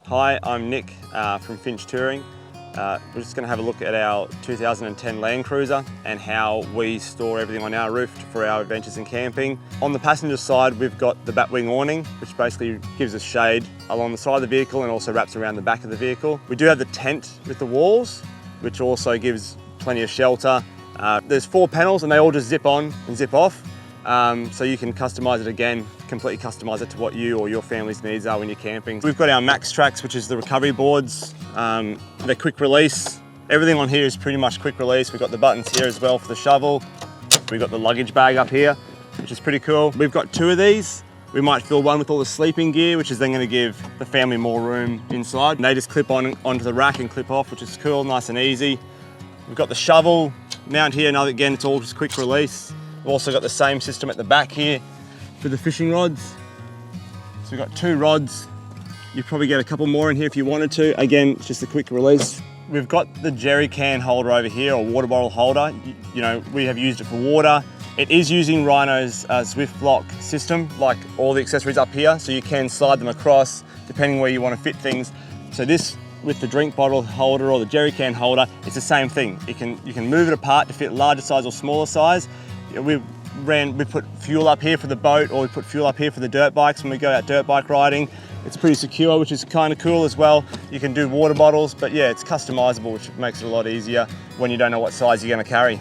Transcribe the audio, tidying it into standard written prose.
Hi, I'm Nick from Finch Touring. We're just going to have a look at our 2010 Land Cruiser and how we store everything on our roof for our adventures in camping. On the passenger side, we've got the batwing awning, which basically gives us shade along the side of the vehicle and also wraps around the back of the vehicle. We do have the tent with the walls, which also gives plenty of shelter. There's 4 panels and they all just zip on and zip off. So you can customize it again, completely customize it to what you or your family's needs are when you're camping. We've got our Max Tracks, which is the recovery boards. They're quick release. Everything on here is pretty much quick release. We've got the buttons here as well for the shovel. We've got the luggage bag up here, which is pretty cool. We've got 2 of these. We might fill one with all the sleeping gear, which is then going to give the family more room inside. And they just clip on onto the rack and clip off, which is cool, nice and easy. We've got the shovel mount here. Now again, it's all just quick release. We've also got the same system at the back here for the fishing rods. So we've got 2 rods. You'd probably get a couple more in here if you wanted to. Again, it's just a quick release. We've got the jerry can holder over here, or water bottle holder. You know, we have used it for water. It is using Rhino's Swift lock system, like all the accessories up here, so you can slide them across depending where you want to fit things. So this, with the drink bottle holder or the jerry can holder, it's the same thing. You can move it apart to fit larger size or smaller size. We put fuel up here for the boat, or we put fuel up here for the dirt bikes when we go out dirt bike riding. It's pretty secure, which is kind of cool as well. You can do water bottles, but yeah, it's customizable, which makes it a lot easier when you don't know what size you're going to carry.